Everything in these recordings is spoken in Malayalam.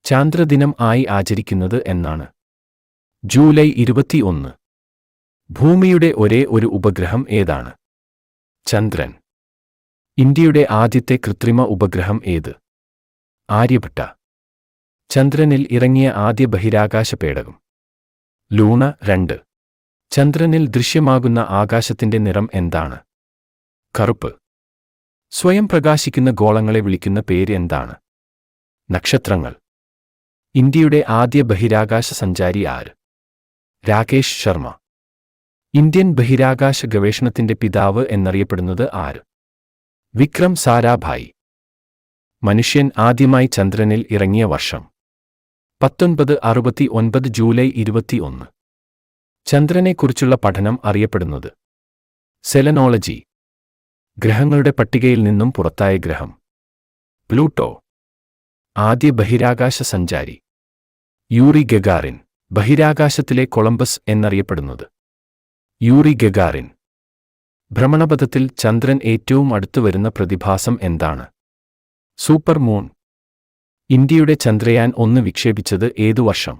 ചാന്ദ്രദിനം ആയി ആചരിക്കുന്നത് എന്നാണ്? ജൂലൈ 21. ഭൂമിയുടെ ഒരേ ഒരു ഉപഗ്രഹം ഏതാണ്? ചന്ദ്രൻ. ഇന്ത്യയുടെ ആദ്യത്തെ കൃത്രിമ ഉപഗ്രഹം ഏത്? ആര്യഭട്ട. ചന്ദ്രനിൽ ഇറങ്ങിയ ആദ്യ ബഹിരാകാശ പേടകം? ലൂണ 2. ചന്ദ്രനിൽ ദൃശ്യമാകുന്ന ആകാശത്തിന്റെ നിറം എന്താണ്? കറുപ്പ്. സ്വയം പ്രകാശിക്കുന്ന ഗോളങ്ങളെ വിളിക്കുന്ന പേര് എന്താണ്? നക്ഷത്രങ്ങൾ. ഇന്ത്യയുടെ ആദ്യ ബഹിരാകാശ സഞ്ചാരി ആര്? രാകേഷ് ശർമ്മ. ഇന്ത്യൻ ബഹിരാകാശ ഗവേഷണത്തിന്റെ പിതാവ് എന്നറിയപ്പെടുന്നത് ആര്? വിക്രം സാരാഭായി. മനുഷ്യൻ ആദ്യമായി ചന്ദ്രനിൽ ഇറങ്ങിയ വർഷം? 1969 ജൂലൈ 21. ചന്ദ്രനെക്കുറിച്ചുള്ള പഠനം അറിയപ്പെടുന്നത്? സെലനോളജി. ഗ്രഹങ്ങളുടെ പട്ടികയിൽ നിന്നും പുറത്തായ ഗ്രഹം? പ്ലൂട്ടോ. ആദ്യ ബഹിരാകാശ സഞ്ചാരി? Yuri Gagarin. ബഹിരാകാശത്തിലെ കൊളംബസ് എന്നറിയപ്പെടുന്നത്? Yuri Gagarin. ഭ്രമണപഥത്തിൽ ചന്ദ്രൻ ഏറ്റവും അടുത്തു വരുന്ന പ്രതിഭാസം എന്താണ്? Super moon. ഇന്ത്യയുടെ ചന്ദ്രയാൻ 1 വിക്ഷേപിച്ചത് ഏതു വർഷം?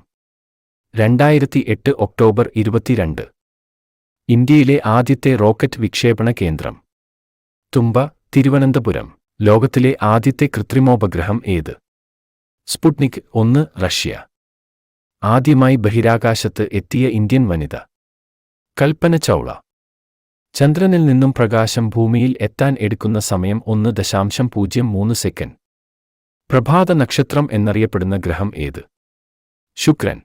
2008 ഒക്ടോബർ 22. ഇന്ത്യയിലെ ആദ്യത്തെ റോക്കറ്റ് വിക്ഷേപണ കേന്ദ്രം? തുമ്പ, തിരുവനന്തപുരം. ലോകത്തിലെ ആദ്യത്തെ കൃത്രിമോപഗ്രഹം ഏത്? Sputnik 1 Russia. ആദ്യമായി ബഹിരാകാശത്ത് എത്തിയ ഇന്ത്യൻ വനിത? കൽപ്പന ചൗള. ചന്ദ്രനിൽ നിന്നും പ്രകാശം ഭൂമിയിൽ എത്താൻ എടുക്കുന്ന സമയം 1.03 സെക്കൻഡ്. പ്രഭാത നക്ഷത്രം എന്നറിയപ്പെടുന്ന ഗ്രഹം ഏത്? ശുക്രൻ.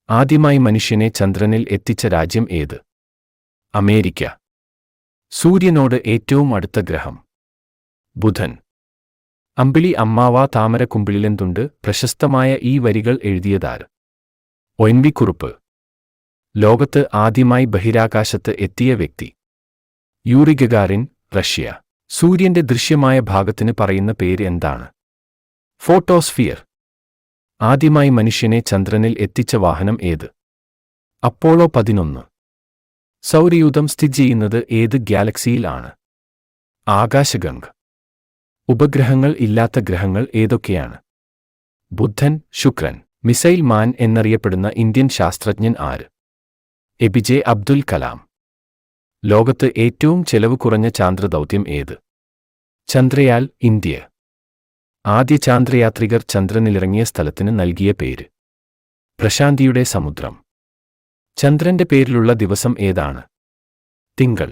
ആദ്യമായി മനുഷ്യനെ ചന്ദ്രനിൽ എത്തിച്ച രാജ്യം ഏത്? അമേരിക്ക. സൂര്യനോട് ഏറ്റവും അടുത്ത ഗ്രഹം? ബുധൻ. അമ്പിളി അമ്മാവാ താമര കുമ്പിളിലെന്തുണ്ട് പ്രശസ്തമായ ഈ വരികൾ എഴുതിയതാര്? ഒ.എൻ. വി. കുറുപ്പ്. ലോകത്ത് ആദ്യമായി ബഹിരാകാശത്ത് എത്തിയ വ്യക്തി? Yuri Gagarin, Russia. സൂര്യന്റെ ദൃശ്യമായ ഭാഗത്തിന് പറയുന്ന പേര് എന്താണ്? ഫോട്ടോസ്ഫിയർ. ആദ്യമായി മനുഷ്യനെ ചന്ദ്രനിൽ എത്തിച്ച വാഹനം ഏത്? അപ്പോളോ 11. സൗരയൂഥം സ്ഥിതി ചെയ്യുന്നത് ഏത് ഗ്യാലക്സിയിൽ ആണ്? ആകാശഗംഗ. ഉപഗ്രഹങ്ങൾ ഇല്ലാത്ത ഗ്രഹങ്ങൾ ഏതൊക്കെയാണ്? ബുധൻ, ശുക്രൻ. മിസൈൽ മാൻ എന്നറിയപ്പെടുന്ന ഇന്ത്യൻ ശാസ്ത്രജ്ഞൻ ആര്? എ.പി.ജെ. അബ്ദുൽ കലാം. ലോകത്ത് ഏറ്റവും ചെലവ് കുറഞ്ഞ ചാന്ദ്രദൗത്യം ഏത്? ചന്ദ്രയാൻ, ഇന്ത്യ. ആദ്യ ചാന്ദ്രയാത്രികർ ചന്ദ്രനിലിറങ്ങിയ സ്ഥലത്തിന് നൽകിയ പേര്? പ്രശാന്തിയുടെ സമുദ്രം. ചന്ദ്രന്റെ പേരിലുള്ള ദിവസം ഏതാണ്? തിങ്കൾ.